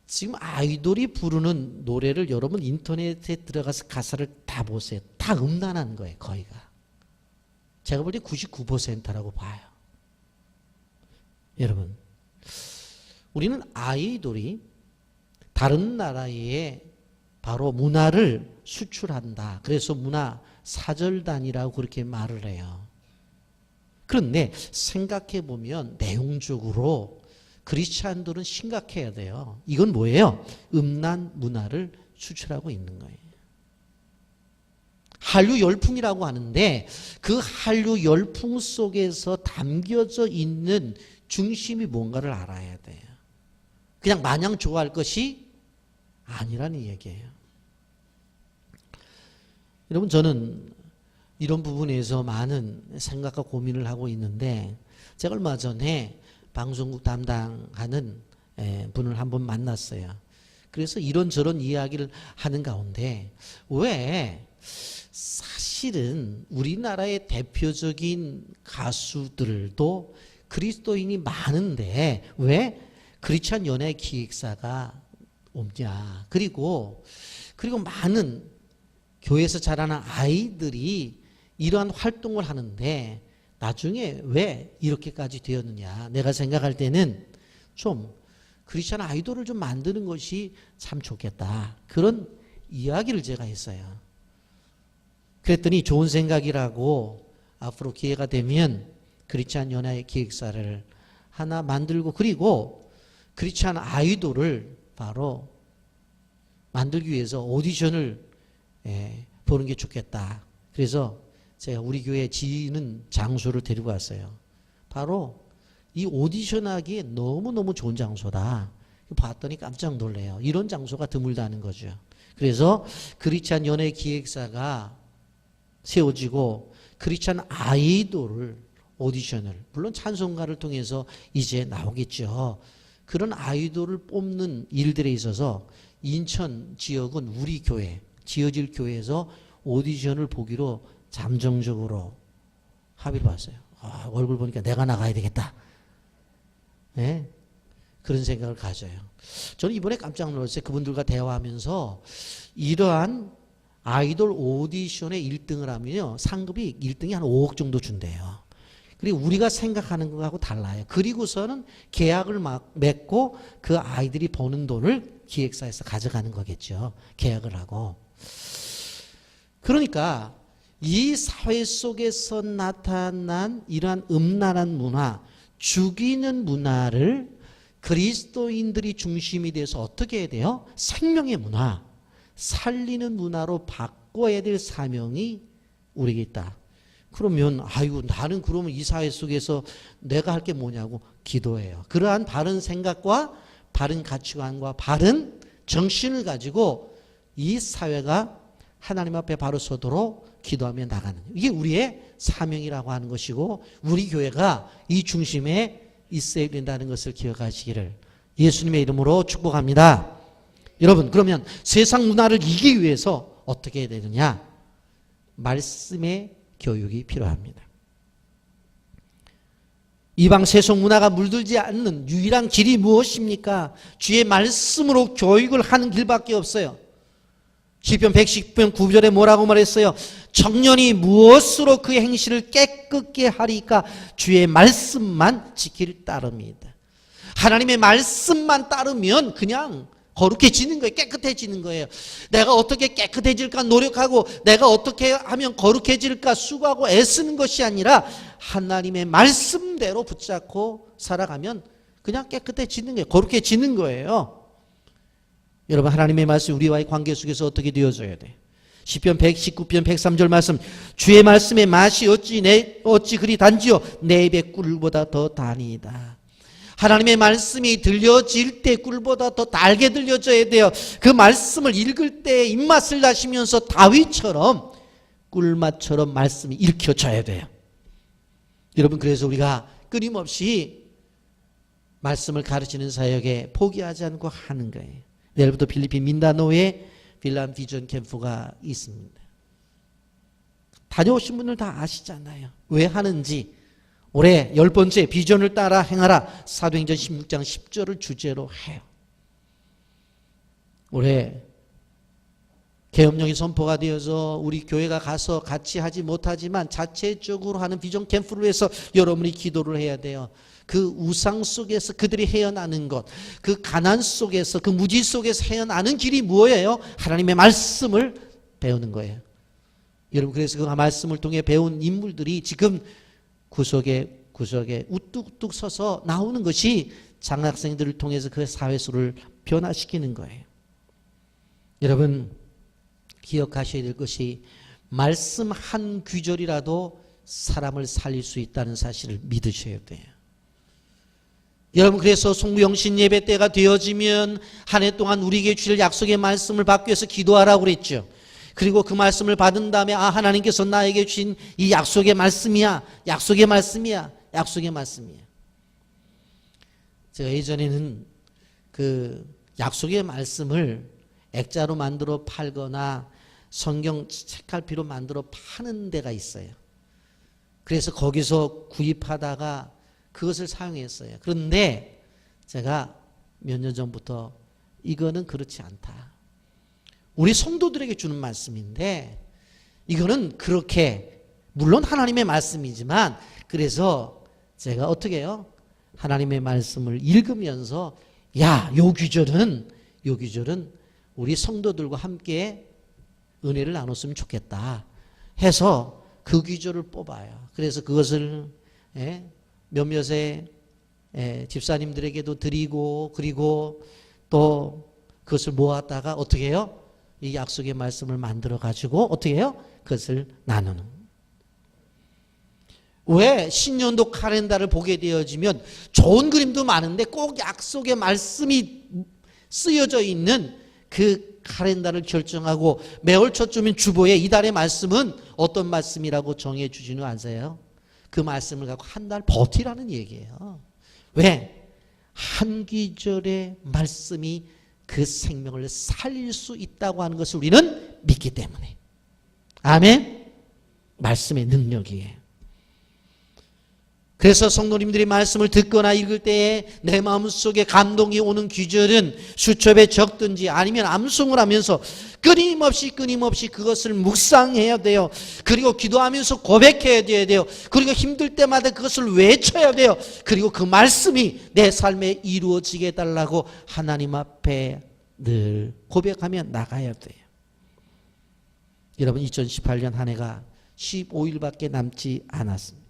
지금 아이돌이 부르는 노래를 여러분 인터넷에 들어가서 가사를 다 보세요. 다 음란한 거예요. 거의가. 제가 볼 때 99%라고 봐요. 여러분 우리는 아이돌이 다른 나라의 바로 문화를 수출한다. 그래서 문화 사절단이라고 그렇게 말을 해요. 그런데 생각해 보면 내용적으로 크리스찬들은 심각해야 돼요. 이건 뭐예요? 음란 문화를 수출하고 있는 거예요. 한류 열풍이라고 하는데 그 한류 열풍 속에서 담겨져 있는 중심이 뭔가를 알아야 돼요. 그냥 마냥 좋아할 것이 아니라는 얘기예요. 여러분, 저는 이런 부분에서 많은 생각과 고민을 하고 있는데, 제가 얼마 전에 방송국 담당하는 분을 한번 만났어요. 그래서 이런저런 이야기를 하는 가운데, 왜 사실은 우리나라의 대표적인 가수들도 그리스도인이 많은데 왜 크리스찬 연예 기획사가 없냐. 그리고 많은 교회에서 자라는 아이들이 이러한 활동을 하는데 나중에 왜 이렇게까지 되었느냐. 내가 생각할 때는 좀 크리스찬 아이돌을 좀 만드는 것이 참 좋겠다. 그런 이야기를 제가 했어요. 그랬더니 좋은 생각이라고 앞으로 기회가 되면 크리스찬 연예 기획사를 하나 만들고, 그리고 크리스찬 아이돌을 바로 만들기 위해서 오디션을 보는 게 좋겠다. 그래서 제가 우리 교회 지는 장소를 데리고 왔어요. 바로 이 오디션하기에 너무너무 좋은 장소다. 봤더니 깜짝 놀래요. 이런 장소가 드물다는 거죠. 그래서 크리스찬 연예 기획사가 세워지고 크리스찬 아이돌을 오디션을, 물론 찬송가를 통해서 이제 나오겠죠. 그런 아이돌을 뽑는 일들에 있어서 인천 지역은 우리 교회, 지어질 교회에서 오디션을 보기로 잠정적으로 합의를 봤어요. 얼굴 보니까 내가 나가야 되겠다. 네? 그런 생각을 가져요. 저는 이번에 깜짝 놀랐어요. 그분들과 대화하면서 이러한 아이돌 오디션에 1등을 하면요, 상급이 1등이 한 5억 정도 준대요. 그리고 우리가 생각하는 것하고 달라요. 그리고서는 계약을 맺고 그 아이들이 버는 돈을 기획사에서 가져가는 거겠죠. 계약을 하고. 그러니까 이 사회 속에서 나타난 이러한 음란한 문화, 죽이는 문화를 그리스도인들이 중심이 돼서 어떻게 해야 돼요? 생명의 문화, 살리는 문화로 바꿔야 될 사명이 우리에게 있다. 그러면 나는 그러면 이 사회 속에서 내가 할 게 뭐냐고 기도해요. 그러한 바른 생각과 바른 가치관과 바른 정신을 가지고 이 사회가 하나님 앞에 바로 서도록 기도하며 나가는, 이게 우리의 사명이라고 하는 것이고, 우리 교회가 이 중심에 있어야 된다는 것을 기억하시기를 예수님의 이름으로 축복합니다. 여러분, 그러면 세상 문화를 이기기 위해서 어떻게 해야 되느냐? 말씀의 교육이 필요합니다. 이방 세속 문화가 물들지 않는 유일한 길이 무엇입니까? 주의 말씀으로 교육을 하는 길밖에 없어요. 시편 110편 9절에 뭐라고 말했어요? 청년이 무엇으로 그 행실을 깨끗게 하리까? 주의 말씀만 지킬 따름이다. 하나님의 말씀만 따르면 그냥 거룩해지는 거예요. 깨끗해지는 거예요. 내가 어떻게 깨끗해질까 노력하고 내가 어떻게 하면 거룩해질까 수고하고 애쓰는 것이 아니라 하나님의 말씀대로 붙잡고 살아가면 그냥 깨끗해지는 거예요. 거룩해지는 거예요. 여러분, 하나님의 말씀 우리와의 관계 속에서 어떻게 되어져야 돼? 시편 119편 103절 말씀, 주의 말씀의 맛이 어찌 그리 단지요 내 입에 꿀보다 더 다니이다. 하나님의 말씀이 들려질 때 꿀보다 더 달게 들려져야 돼요. 그 말씀을 읽을 때 입맛을 다시면서 다윗처럼 꿀맛처럼 말씀이 읽혀져야 돼요. 여러분, 그래서 우리가 끊임없이 말씀을 가르치는 사역에 포기하지 않고 하는 거예요. 내일부터 필리핀 민다노에 빌람 비전 캠프가 있습니다. 다녀오신 분들 다 아시잖아요. 왜 하는지. 올해 10번째 비전을 따라 행하라, 사도행전 16장 10절을 주제로 해요. 올해 계엄령이 선포가 되어서 우리 교회가 가서 같이 하지 못하지만 자체적으로 하는 비전 캠프를 위해서 여러분이 기도를 해야 돼요. 그 우상 속에서 그들이 헤어나는 것, 그 가난 속에서, 그 무지 속에서 헤어나는 길이 뭐예요? 하나님의 말씀을 배우는 거예요. 여러분, 그래서 그 말씀을 통해 배운 인물들이 지금 구석에 우뚝우뚝 서서 나오는 것이 장학생들을 통해서 그 사회 속을 변화시키는 거예요. 여러분, 기억하셔야 될 것이 말씀 한 귀절이라도 사람을 살릴 수 있다는 사실을 믿으셔야 돼요. 1 여러분, 그래서 송구영신 예배 때가 되어지면 한 해 동안 우리에게 주실 약속의 말씀을 받기 위해서 기도하라고 그랬죠. 그리고 그 말씀을 받은 다음에 하나님께서 나에게 주신 이 약속의 말씀이야, 약속의 말씀이야, 약속의 말씀이야. 제가 예전에는 그 약속의 말씀을 액자로 만들어 팔거나 성경 책갈피로 만들어 파는 데가 있어요. 그래서 거기서 구입하다가 그것을 사용했어요. 그런데 제가 몇 년 전부터 이거는 그렇지 않다. 우리 성도들에게 주는 말씀인데 이거는 그렇게 물론 하나님의 말씀이지만, 그래서 제가 어떻게 해요? 하나님의 말씀을 읽으면서 요 규절은 우리 성도들과 함께 은혜를 나눴으면 좋겠다 해서 그 규절을 뽑아요. 그래서 그것을 몇몇의 집사님들에게도 드리고, 그리고 또 그것을 모았다가 어떻게 해요? 이 약속의 말씀을 만들어 가지고 어떻게 해요? 그것을 나누는. 왜 신년도 카렌다를 보게 되어지면 좋은 그림도 많은데 꼭 약속의 말씀이 쓰여져 있는 그 카렌다를 결정하고 매월 초쯤인 주보에 이달의 말씀은 어떤 말씀이라고 정해 주시는 거 아세요? 그 말씀을 갖고 한 달 버티라는 얘기예요. 왜? 한 귀절의 말씀이 그 생명을 살릴 수 있다고 하는 것을 우리는 믿기 때문에. 아멘? 말씀의 능력이에요. 그래서 성도님들이 말씀을 듣거나 읽을 때에 내 마음속에 감동이 오는 귀절은 수첩에 적든지 아니면 암송을 하면서 끊임없이 그것을 묵상해야 돼요. 그리고 기도하면서 고백해야 돼요. 그리고 힘들 때마다 그것을 외쳐야 돼요. 그리고 그 말씀이 내 삶에 이루어지게 해달라고 하나님 앞에 늘 고백하며 나가야 돼요. 여러분, 2018년 한 해가 15일밖에 남지 않았습니다.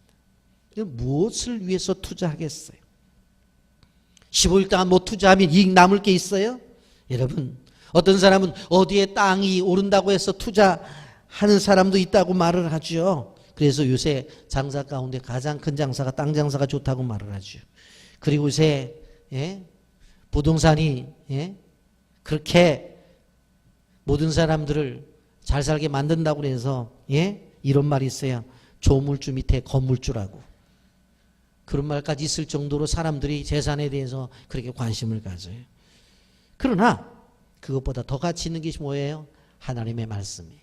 무엇을 위해서 투자하겠어요? 15일 동안 못 투자하면 이익 남을 게 있어요? 여러분, 어떤 사람은 어디에 땅이 오른다고 해서 투자하는 사람도 있다고 말을 하죠. 그래서 요새 장사 가운데 가장 큰 장사가 땅 장사가 좋다고 말을 하죠. 그리고 요새 부동산이 그렇게 모든 사람들을 잘 살게 만든다고 해서 이런 말이 있어요. 조물주 밑에 건물주라고. 그런 말까지 있을 정도로 사람들이 재산에 대해서 그렇게 관심을 가져요. 그러나 그것보다 더 가치 있는 것이 뭐예요? 하나님의 말씀이에요.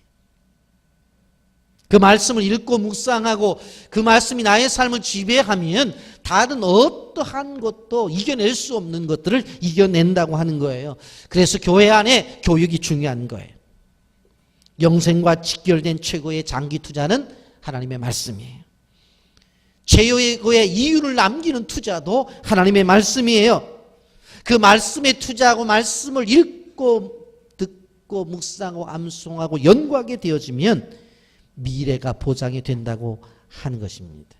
그 말씀을 읽고 묵상하고 그 말씀이 나의 삶을 지배하면 다른 어떠한 것도 이겨낼 수 없는 것들을 이겨낸다고 하는 거예요. 그래서 교회 안에 교육이 중요한 거예요. 영생과 직결된 최고의 장기 투자는 하나님의 말씀이에요. 최고의 이유를 남기는 투자도 하나님의 말씀이에요. 그 말씀에 투자하고 말씀을 읽고 듣고 묵상하고 암송하고 연구하게 되어지면 미래가 보장이 된다고 하는 것입니다.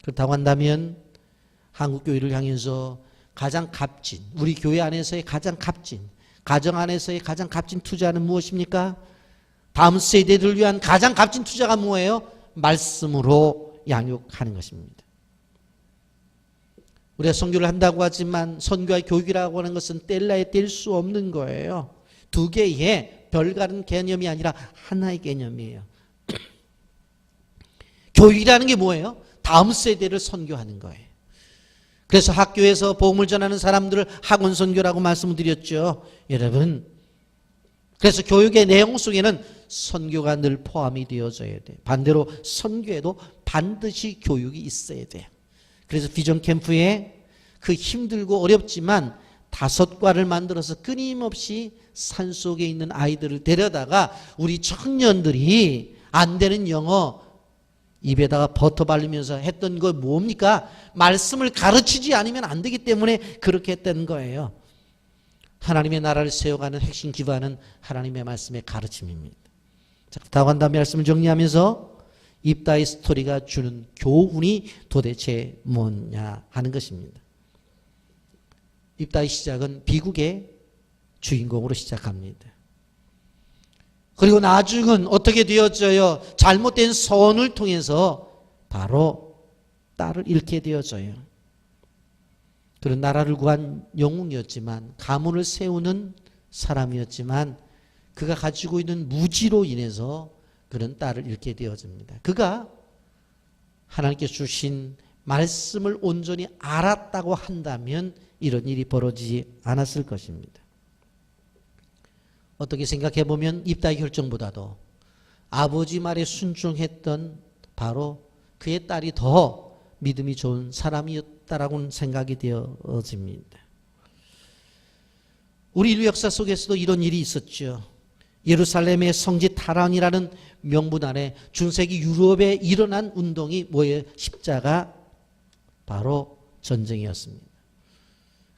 그렇다고 한다면 한국교회를 향해서 가장 값진, 우리 교회 안에서의 가장 값진, 가정 안에서의 가장 값진 투자는 무엇입니까? 다음 세대들을 위한 가장 값진 투자가 뭐예요? 말씀으로 양육하는 것입니다. 우리가 선교를 한다고 하지만 선교와 교육이라고 하는 것은 뗄래야 뗄 수 없는 거예요. 두 개의 별다른 개념이 아니라 하나의 개념이에요. 교육이라는 게 뭐예요? 다음 세대를 선교하는 거예요. 그래서 학교에서 복음을 전하는 사람들을 학원 선교라고 말씀을 드렸죠. 여러분, 그래서 교육의 내용 속에는 선교가 늘 포함이 되어져야 돼요. 반대로 선교에도 반드시 교육이 있어야 돼요. 그래서 비전 캠프에 그 힘들고 어렵지만 5과를 만들어서 끊임없이 산속에 있는 아이들을 데려다가 우리 청년들이 안 되는 영어 입에다가 버터 바르면서 했던 거 뭡니까? 말씀을 가르치지 않으면 안 되기 때문에 그렇게 했던 거예요. 하나님의 나라를 세워가는 핵심 기반은 하나님의 말씀의 가르침입니다. 자, 다음 한다음 말씀을 정리하면서 입다의 스토리가 주는 교훈이 도대체 뭐냐 하는 것입니다. 입다의 시작은 비극의 주인공으로 시작합니다. 그리고 나중은 어떻게 되어져요? 잘못된 서원을 통해서 바로 딸을 잃게 되어져요. 그런 나라를 구한 영웅이었지만, 가문을 세우는 사람이었지만, 그가 가지고 있는 무지로 인해서 그런 딸을 잃게 되어집니다. 그가 하나님께서 주신 말씀을 온전히 알았다고 한다면 이런 일이 벌어지지 않았을 것입니다. 어떻게 생각해 보면 입다의 결정보다도 아버지 말에 순종했던 바로 그의 딸이 더 믿음이 좋은 사람이었다라고는 생각이 되어집니다. 우리 인류 역사 속에서도 이런 일이 있었죠. 예루살렘의 성지 타란이라는 명분 아래 중세기 유럽에 일어난 운동이 뭐예요? 십자가 바로 전쟁이었습니다.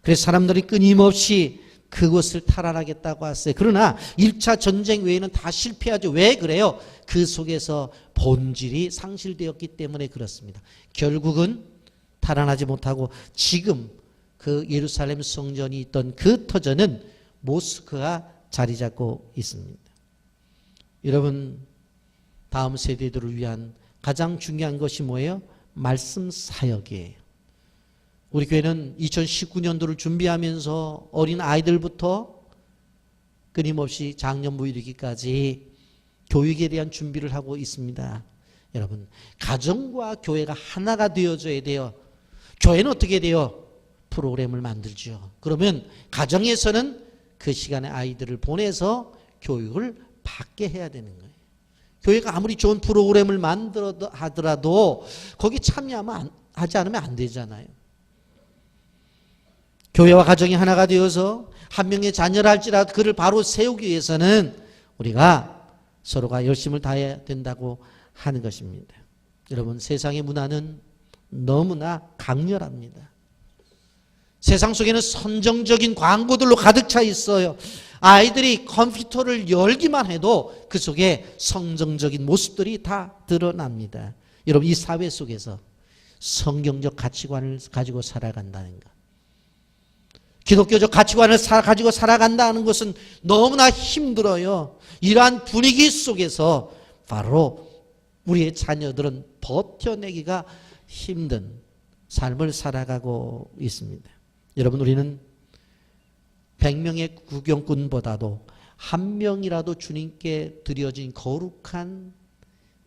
그래서 사람들이 끊임없이 그것을 탈환하겠다고 했어요. 그러나 1차 전쟁 외에는 다 실패하죠. 왜 그래요? 그 속에서 본질이 상실되었기 때문에 그렇습니다. 결국은 탈환하지 못하고 지금 그 예루살렘 성전이 있던 그 터전은 모스크가 자리 잡고 있습니다. 여러분, 다음 세대들을 위한 가장 중요한 것이 뭐예요? 말씀 사역이에요. 우리 교회는 2019년도를 준비하면서 어린 아이들부터 끊임없이 장년부 이르기까지 교육에 대한 준비를 하고 있습니다. 여러분, 가정과 교회가 하나가 되어져야 돼요. 교회는 어떻게 돼요? 프로그램을 만들죠. 그러면 가정에서는 그 시간에 아이들을 보내서 교육을 받게 해야 되는 거예요. 교회가 아무리 좋은 프로그램을 만들어 하더라도 거기 하지 않으면 안 되잖아요. 교회와 가정이 하나가 되어서 한 명의 자녀를 할지라도 그를 바로 세우기 위해서는 우리가 서로가 열심을 다해야 된다고 하는 것입니다. 여러분, 세상의 문화는 너무나 강렬합니다. 세상 속에는 선정적인 광고들로 가득 차 있어요. 아이들이 컴퓨터를 열기만 해도 그 속에 성정적인 모습들이 다 드러납니다. 여러분, 이 사회 속에서 성경적 가치관을 가지고 살아간다는 것, 기독교적 가치관을 가지고 살아간다는 것은 너무나 힘들어요. 이러한 분위기 속에서 바로 우리의 자녀들은 버텨내기가 힘든 삶을 살아가고 있습니다. 여러분, 우리는 100명의 구경꾼보다도 한 명이라도 주님께 드려진 거룩한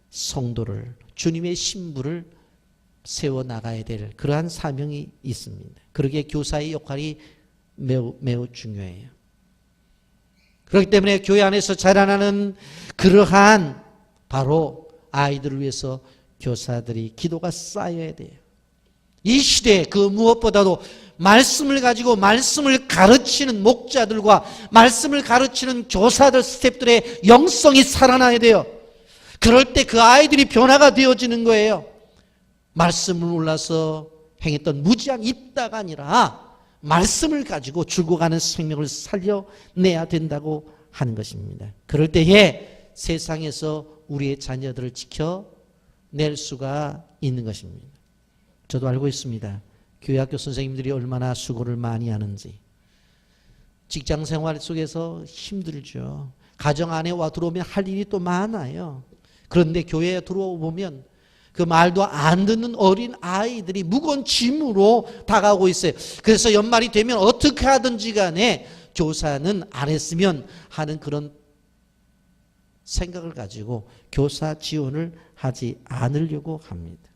성도를, 주님의 신부를 세워나가야 될 그러한 사명이 있습니다. 그러기에 교사의 역할이 매우 중요해요. 그렇기 때문에 교회 안에서 자라나는 그러한 바로 아이들을 위해서 교사들이 기도가 쌓여야 돼요. 이 시대에 그 무엇보다도 말씀을 가지고 말씀을 가르치는 목자들과 말씀을 가르치는 교사들, 스태프들의 영성이 살아나야 돼요. 그럴 때 그 아이들이 변화가 되어지는 거예요. 말씀을 몰라서 행했던 무지한 입다가 아니라 말씀을 가지고 죽어가는 생명을 살려내야 된다고 하는 것입니다. 그럴 때에 세상에서 우리의 자녀들을 지켜낼 수가 있는 것입니다. 저도 알고 있습니다. 교회학교 선생님들이 얼마나 수고를 많이 하는지. 직장생활 속에서 힘들죠. 가정 안에 와 들어오면 할 일이 또 많아요. 그런데 교회에 들어오면 그 말도 안 듣는 어린 아이들이 무거운 짐으로 다가오고 있어요. 그래서 연말이 되면 어떻게 하든지 간에 교사는 안 했으면 하는 그런 생각을 가지고 교사 지원을 하지 않으려고 합니다.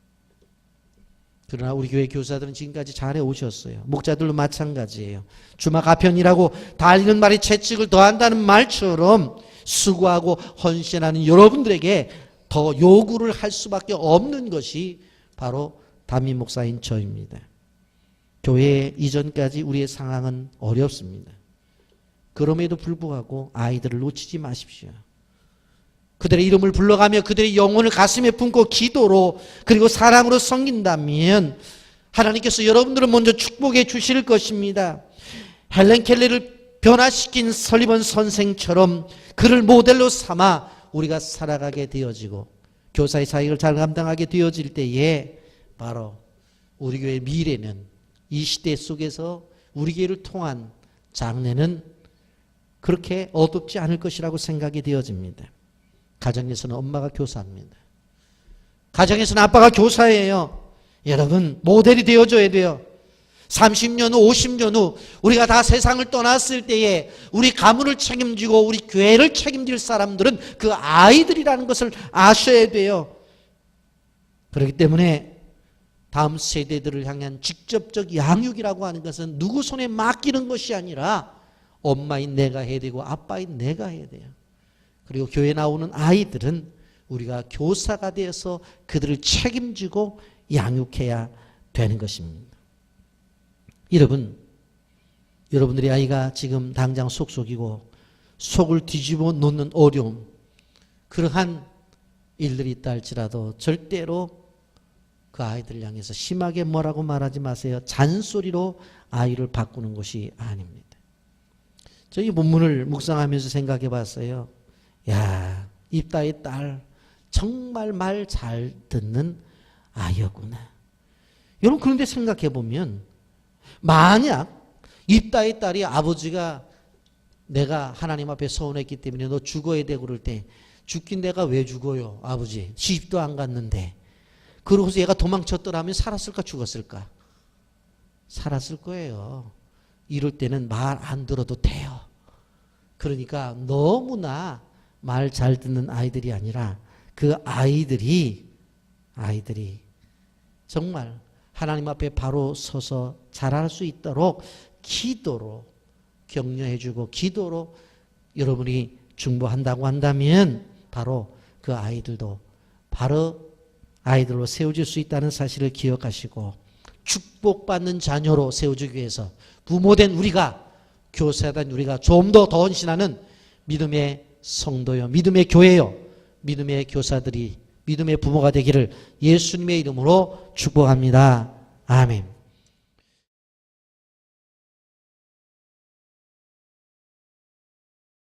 그러나 우리 교회 교사들은 지금까지 잘해 오셨어요. 목자들도 마찬가지예요. 주막 아편이라고 달리는 말이 채찍을 더한다는 말처럼 수고하고 헌신하는 여러분들에게 더 요구를 할 수밖에 없는 것이 바로 담임 목사인 저입니다. 교회 이전까지 우리의 상황은 어렵습니다. 그럼에도 불구하고 아이들을 놓치지 마십시오. 그들의 이름을 불러가며 그들의 영혼을 가슴에 품고 기도로 그리고 사랑으로 섬긴다면 하나님께서 여러분들을 먼저 축복해 주실 것입니다. 헬렌 켈리를 변화시킨 설리번 선생처럼 그를 모델로 삼아 우리가 살아가게 되어지고 교사의 사역을 잘 감당하게 되어질 때에 바로 우리 교회의 미래는 이 시대 속에서 우리 교회를 통한 장래는 그렇게 어둡지 않을 것이라고 생각이 되어집니다. 가정에서는 엄마가 교사입니다. 가정에서는 아빠가 교사예요. 여러분, 모델이 되어줘야 돼요. 30년 후, 50년 후 우리가 다 세상을 떠났을 때에 우리 가문을 책임지고 우리 교회를 책임질 사람들은 그 아이들이라는 것을 아셔야 돼요. 그렇기 때문에 다음 세대들을 향한 직접적 양육이라고 하는 것은 누구 손에 맡기는 것이 아니라 엄마인 내가 해야 되고 아빠인 내가 해야 돼요. 그리고 교회 나오는 아이들은 우리가 교사가 되어서 그들을 책임지고 양육해야 되는 것입니다. 여러분들의 아이가 지금 당장 속속이고 속을 뒤집어 놓는 어려움, 그러한 일들이 있다 할지라도 절대로 그 아이들을 향해서 심하게 뭐라고 말하지 마세요. 잔소리로 아이를 바꾸는 것이 아닙니다. 저희 본문을 묵상하면서 생각해 봤어요. 야, 입다의 딸 정말 말 잘 듣는 아이였구나. 여러분, 그런데 생각해 보면 만약 입다의 딸이 아버지가 내가 하나님 앞에 서운했기 때문에 너 죽어야 돼 그럴 때 죽긴 내가 왜 죽어요 아버지, 시집도 안 갔는데, 그러고서 얘가 도망쳤더라면 살았을까 죽었을까? 살았을 거예요. 이럴 때는 말 안 들어도 돼요. 그러니까 너무나 말 잘 듣는 아이들이 아니라 그 아이들이 정말 하나님 앞에 바로 서서 잘할 수 있도록 기도로 격려해주고 기도로 여러분이 중보한다고 한다면 바로 그 아이들도 바로 아이들로 세워질 수 있다는 사실을 기억하시고 축복받는 자녀로 세워주기 위해서 부모된 우리가, 교사된 우리가 좀 더 헌신하는 믿음의 성도요, 믿음의 교회요, 믿음의 교사들이, 믿음의 부모가 되기를 예수님의 이름으로 축복합니다. 아멘.